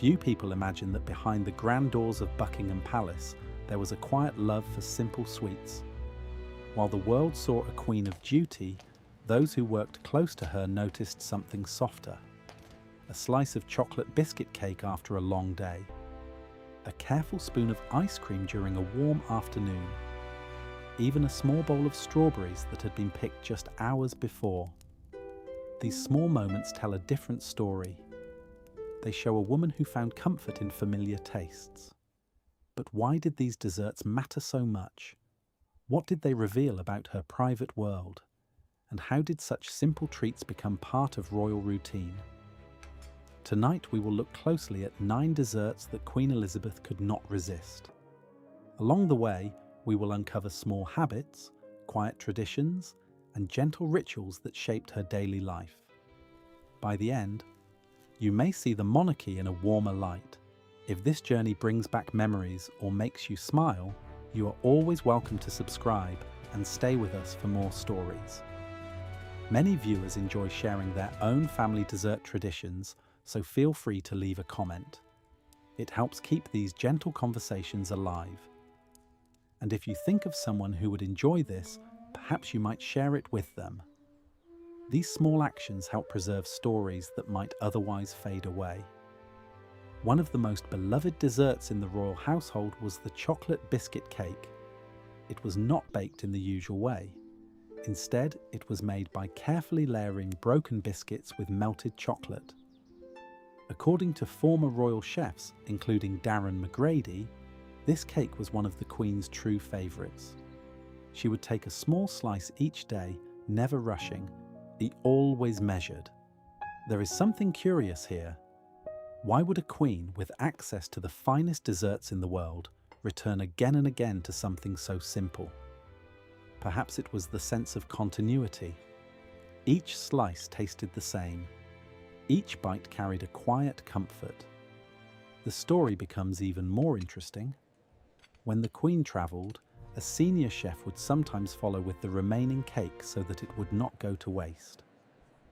Few people imagine that behind the grand doors of Buckingham Palace there was a quiet love for simple sweets. While the world saw a queen of duty, those who worked close to her noticed something softer. A slice of chocolate biscuit cake after a long day. A careful spoon of ice cream during a warm afternoon. Even a small bowl of strawberries that had been picked just hours before. These small moments tell a different story. They show a woman who found comfort in familiar tastes. But why did these desserts matter so much? What did they reveal about her private world? And how did such simple treats become part of royal routine? Tonight we will look closely at 9 desserts that Queen Elizabeth could not resist. Along the way, we will uncover small habits, quiet traditions, and gentle rituals that shaped her daily life. By the end, you may see the monarchy in a warmer light. If this journey brings back memories or makes you smile, you are always welcome to subscribe and stay with us for more stories. Many viewers enjoy sharing their own family dessert traditions, so feel free to leave a comment. It helps keep these gentle conversations alive. And if you think of someone who would enjoy this, perhaps you might share it with them. These small actions help preserve stories that might otherwise fade away. One of the most beloved desserts in the royal household was the chocolate biscuit cake. It was not baked in the usual way. Instead, it was made by carefully layering broken biscuits with melted chocolate. According to former royal chefs, including Darren McGrady, this cake was one of the Queen's true favourites. She would take a small slice each day, never rushing, always measured. There is something curious here. Why would a queen with access to the finest desserts in the world return again and again to something so simple? Perhaps it was the sense of continuity. Each slice tasted the same. Each bite carried a quiet comfort. The story becomes even more interesting. When the Queen travelled, a senior chef would sometimes follow with the remaining cake so that it would not go to waste.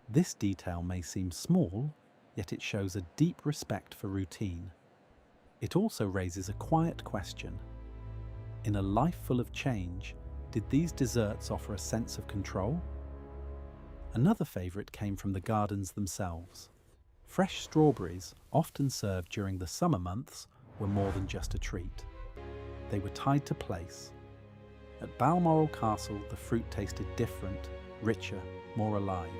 This detail may seem small, yet it shows a deep respect for routine. It also raises a quiet question. In a life full of change, did these desserts offer a sense of control? Another favourite came from the gardens themselves. Fresh strawberries, often served during the summer months, were more than just a treat. They were tied to place. At Balmoral Castle, the fruit tasted different, richer, more alive,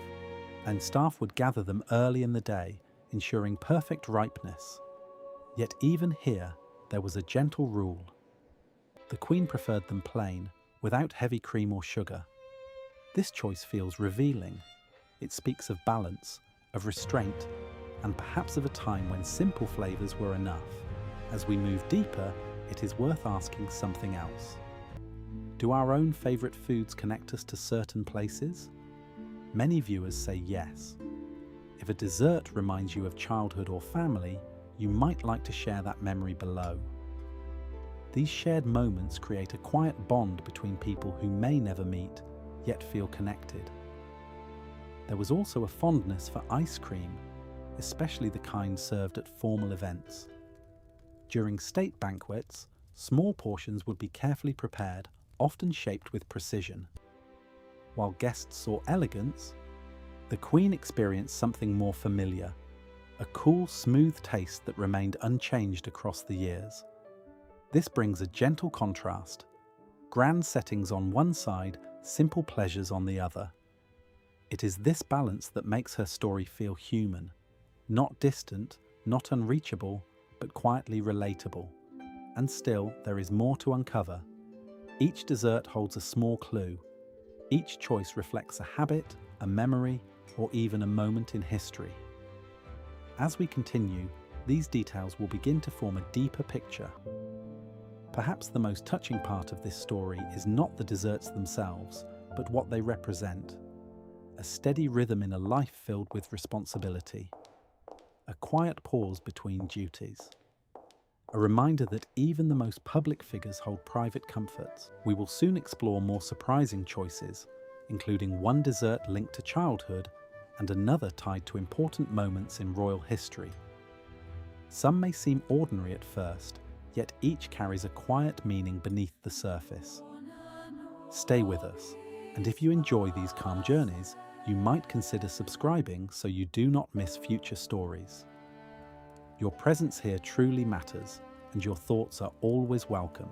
and staff would gather them early in the day, ensuring perfect ripeness. Yet even here, there was a gentle rule. The Queen preferred them plain, without heavy cream or sugar. This choice feels revealing. It speaks of balance, of restraint, and perhaps of a time when simple flavours were enough. As we move deeper, it is worth asking something else. Do our own favourite foods connect us to certain places? Many viewers say yes. If a dessert reminds you of childhood or family, you might like to share that memory below. These shared moments create a quiet bond between people who may never meet, yet feel connected. There was also a fondness for ice cream, especially the kind served at formal events. During state banquets, small portions would be carefully prepared, often shaped with precision. While guests saw elegance, the Queen experienced something more familiar, a cool, smooth taste that remained unchanged across the years. This brings a gentle contrast. Grand settings on one side, simple pleasures on the other. It is this balance that makes her story feel human, not distant, not unreachable, but quietly relatable. And still, there is more to uncover. Each dessert holds a small clue. Each choice reflects a habit, a memory, or even a moment in history. As we continue, these details will begin to form a deeper picture. Perhaps the most touching part of this story is not the desserts themselves, but what they represent. A steady rhythm in a life filled with responsibility. A quiet pause between duties. A reminder that even the most public figures hold private comforts. We will soon explore more surprising choices, including one dessert linked to childhood and another tied to important moments in royal history. Some may seem ordinary at first, yet each carries a quiet meaning beneath the surface. Stay with us, and if you enjoy these calm journeys, you might consider subscribing so you do not miss future stories. Your presence here truly matters, and your thoughts are always welcome.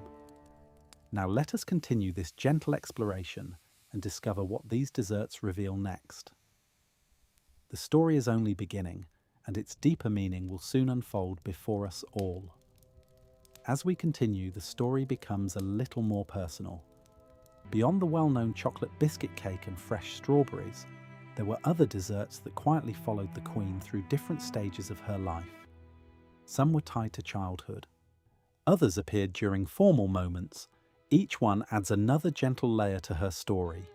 Now let us continue this gentle exploration and discover what these desserts reveal next. The story is only beginning, and its deeper meaning will soon unfold before us all. As we continue, the story becomes a little more personal. Beyond the well-known chocolate biscuit cake and fresh strawberries, there were other desserts that quietly followed the Queen through different stages of her life. Some were tied to childhood. Others appeared during formal moments. Each one adds another gentle layer to her story.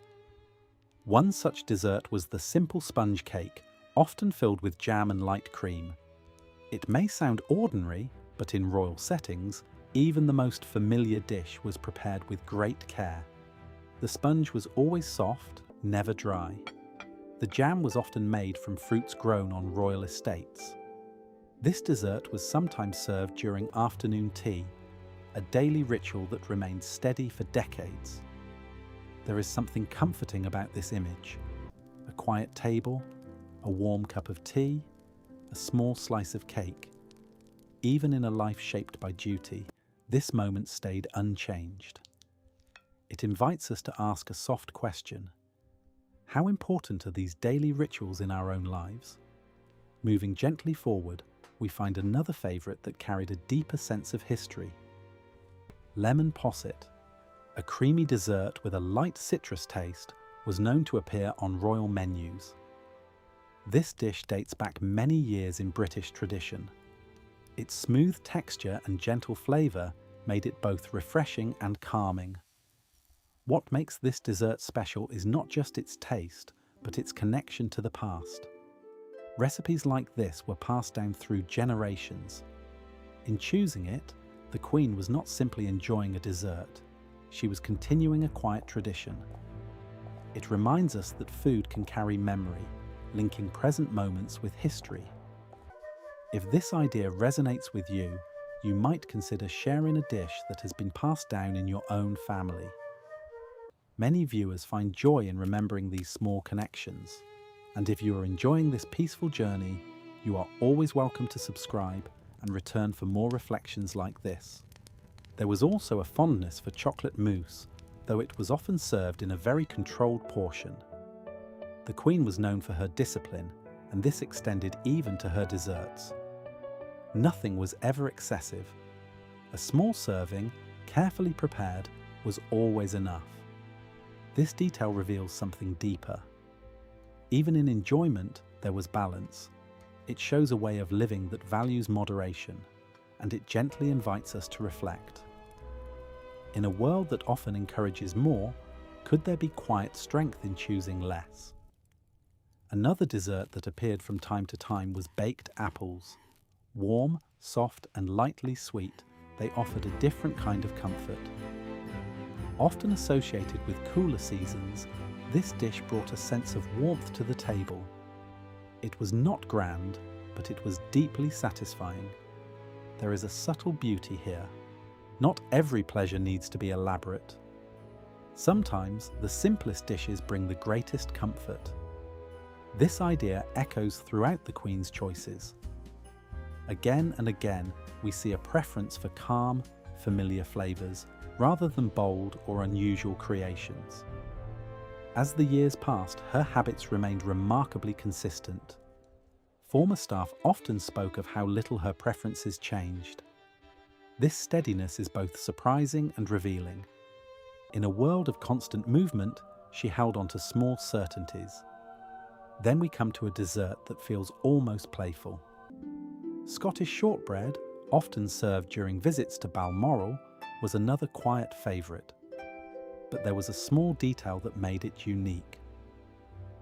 One such dessert was the simple sponge cake, often filled with jam and light cream. It may sound ordinary, but in royal settings, even the most familiar dish was prepared with great care. The sponge was always soft, never dry. The jam was often made from fruits grown on royal estates. This dessert was sometimes served during afternoon tea, a daily ritual that remained steady for decades. There is something comforting about this image. A quiet table, a warm cup of tea, a small slice of cake. Even in a life shaped by duty, this moment stayed unchanged. It invites us to ask a soft question. How important are these daily rituals in our own lives? Moving gently forward, we find another favourite that carried a deeper sense of history. Lemon posset, a creamy dessert with a light citrus taste, was known to appear on royal menus. This dish dates back many years in British tradition. Its smooth texture and gentle flavour made it both refreshing and calming. What makes this dessert special is not just its taste, but its connection to the past. Recipes like this were passed down through generations. In choosing it, the Queen was not simply enjoying a dessert, she was continuing a quiet tradition. It reminds us that food can carry memory, linking present moments with history. If this idea resonates with you, you might consider sharing a dish that has been passed down in your own family. Many viewers find joy in remembering these small connections. And if you are enjoying this peaceful journey, you are always welcome to subscribe and return for more reflections like this. There was also a fondness for chocolate mousse, though it was often served in a very controlled portion. The Queen was known for her discipline, and this extended even to her desserts. Nothing was ever excessive. A small serving, carefully prepared, was always enough. This detail reveals something deeper. Even in enjoyment, there was balance. It shows a way of living that values moderation, and it gently invites us to reflect. In a world that often encourages more, could there be quiet strength in choosing less? Another dessert that appeared from time to time was baked apples. Warm, soft, and lightly sweet, they offered a different kind of comfort. Often associated with cooler seasons, this dish brought a sense of warmth to the table. It was not grand, but it was deeply satisfying. There is a subtle beauty here. Not every pleasure needs to be elaborate. Sometimes the simplest dishes bring the greatest comfort. This idea echoes throughout the Queen's choices. Again and again, we see a preference for calm, familiar flavours, rather than bold or unusual creations. As the years passed, her habits remained remarkably consistent. Former staff often spoke of how little her preferences changed. This steadiness is both surprising and revealing. In a world of constant movement, she held on to small certainties. Then we come to a dessert that feels almost playful. Scottish shortbread, often served during visits to Balmoral, was another quiet favourite. But there was a small detail that made it unique.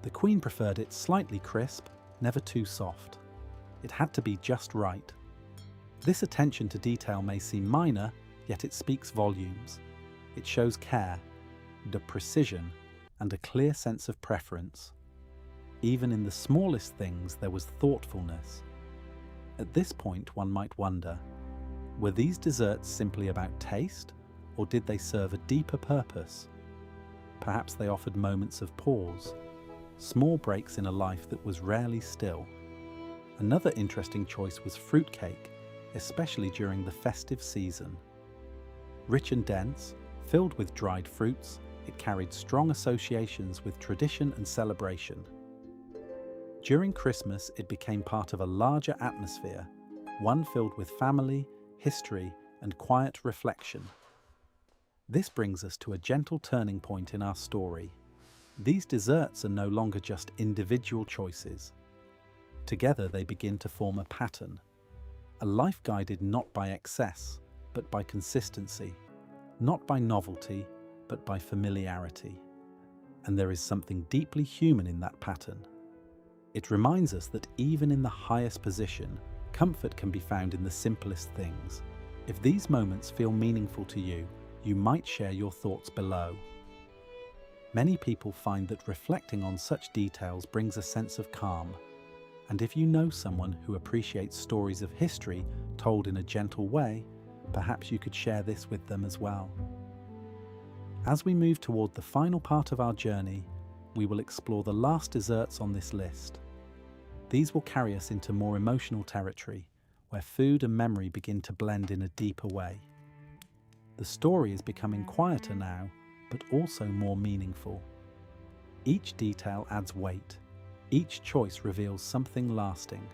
The Queen preferred it slightly crisp, never too soft. It had to be just right. This attention to detail may seem minor, yet it speaks volumes. It shows care, the precision, and a clear sense of preference. Even in the smallest things there was thoughtfulness. At this point, one might wonder, were these desserts simply about taste, or did they serve a deeper purpose? Perhaps they offered moments of pause, small breaks in a life that was rarely still. Another interesting choice was fruitcake, especially during the festive season. Rich and dense, filled with dried fruits, it carried strong associations with tradition and celebration. During Christmas, it became part of a larger atmosphere, one filled with family, history, and quiet reflection. This brings us to a gentle turning point in our story. These desserts are no longer just individual choices. Together they begin to form a pattern, a life guided not by excess, but by consistency, not by novelty, but by familiarity. And there is something deeply human in that pattern. It reminds us that even in the highest position, comfort can be found in the simplest things. If these moments feel meaningful to you, you might share your thoughts below. Many people find that reflecting on such details brings a sense of calm. And if you know someone who appreciates stories of history told in a gentle way, perhaps you could share this with them as well. As we move toward the final part of our journey, we will explore the last desserts on this list. These will carry us into more emotional territory, where food and memory begin to blend in a deeper way. The story is becoming quieter now, but also more meaningful. Each detail adds weight. Each choice reveals something lasting.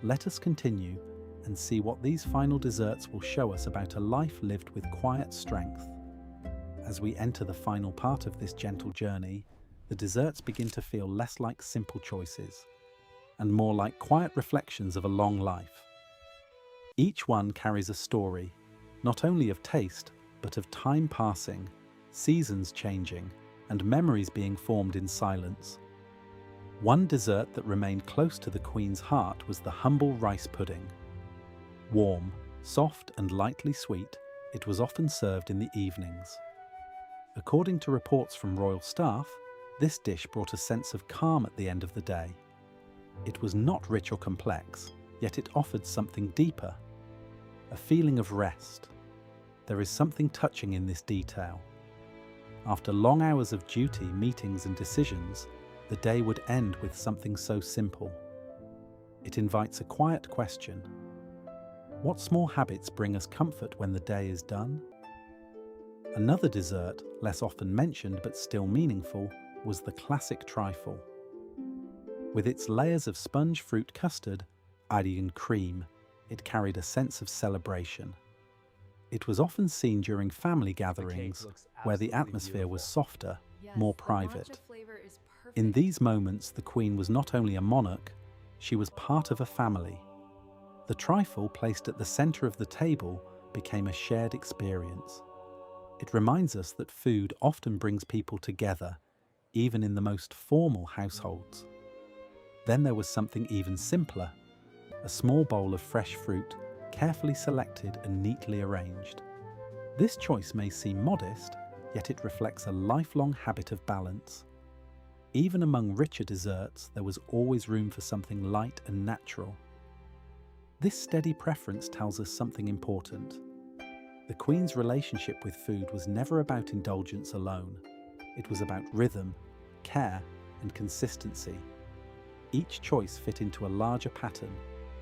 Let us continue and see what these final desserts will show us about a life lived with quiet strength. As we enter the final part of this gentle journey, the desserts begin to feel less like simple choices and more like quiet reflections of a long life. Each one carries a story, not only of taste, but of time passing, seasons changing, and memories being formed in silence. One dessert that remained close to the Queen's heart was the humble rice pudding. Warm, soft, and lightly sweet, it was often served in the evenings. According to reports from royal staff, this dish brought a sense of calm at the end of the day. It was not rich or complex, yet it offered something deeper, a feeling of rest. There is something touching in this detail. After long hours of duty, meetings, and decisions, the day would end with something so simple. It invites a quiet question. What small habits bring us comfort when the day is done? Another dessert, less often mentioned but still meaningful, was the classic trifle. With its layers of sponge fruit custard, ivy and cream, it carried a sense of celebration. It was often seen during family gatherings where the atmosphere was softer, more private. In these moments, the Queen was not only a monarch, she was part of a family. The trifle, placed at the centre of the table, became a shared experience. It reminds us that food often brings people together, even in the most formal households. Then there was something even simpler, a small bowl of fresh fruit, carefully selected and neatly arranged. This choice may seem modest, yet it reflects a lifelong habit of balance. Even among richer desserts, there was always room for something light and natural. This steady preference tells us something important. The Queen's relationship with food was never about indulgence alone. It was about rhythm, care, and consistency. Each choice fit into a larger pattern,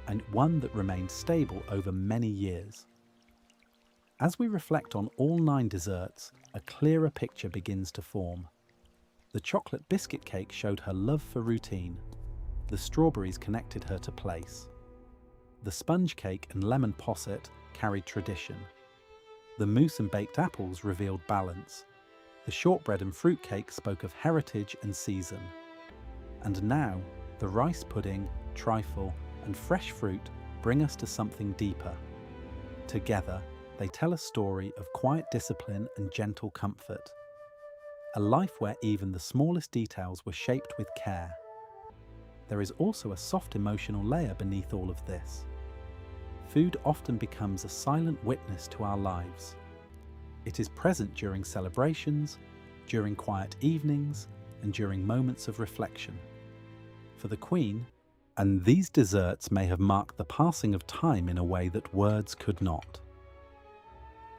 and one that remained stable over many years. As we reflect on all 9 desserts, a clearer picture begins to form. The chocolate biscuit cake showed her love for routine. The strawberries connected her to place. The sponge cake and lemon posset carried tradition. The mousse and baked apples revealed balance. The shortbread and fruitcake spoke of heritage and season. And now, the rice pudding, trifle, and fresh fruit bring us to something deeper. Together, they tell a story of quiet discipline and gentle comfort. A life where even the smallest details were shaped with care. There is also a soft emotional layer beneath all of this. Food often becomes a silent witness to our lives. It is present during celebrations, during quiet evenings, and during moments of reflection. For the Queen, And these desserts may have marked the passing of time in a way that words could not.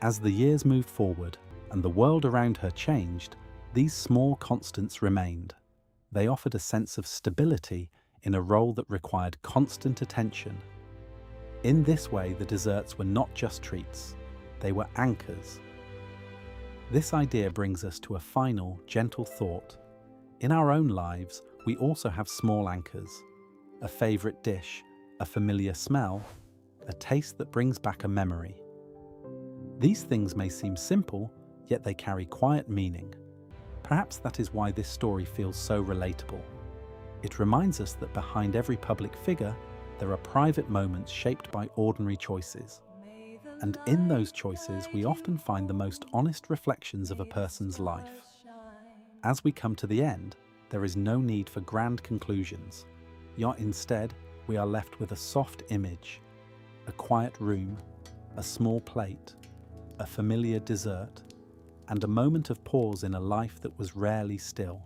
As the years moved forward and the world around her changed, these small constants remained. They offered a sense of stability in a role that required constant attention. In this way, the desserts were not just treats, they were anchors. This idea brings us to a final, gentle thought. In our own lives, we also have small anchors. A favourite dish, a familiar smell, a taste that brings back a memory. These things may seem simple, yet they carry quiet meaning. Perhaps that is why this story feels so relatable. It reminds us that behind every public figure, there are private moments shaped by ordinary choices. And in those choices, we often find the most honest reflections of a person's life. As we come to the end, there is no need for grand conclusions. Yet instead, we are left with a soft image, a quiet room, a small plate, a familiar dessert, and a moment of pause in a life that was rarely still.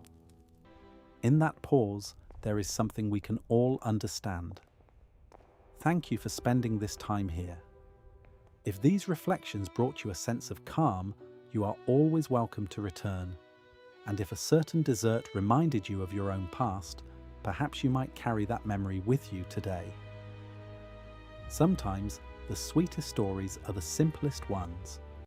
In that pause, there is something we can all understand. Thank you for spending this time here. If these reflections brought you a sense of calm, you are always welcome to return. And if a certain dessert reminded you of your own past, perhaps you might carry that memory with you today. Sometimes, the sweetest stories are the simplest ones.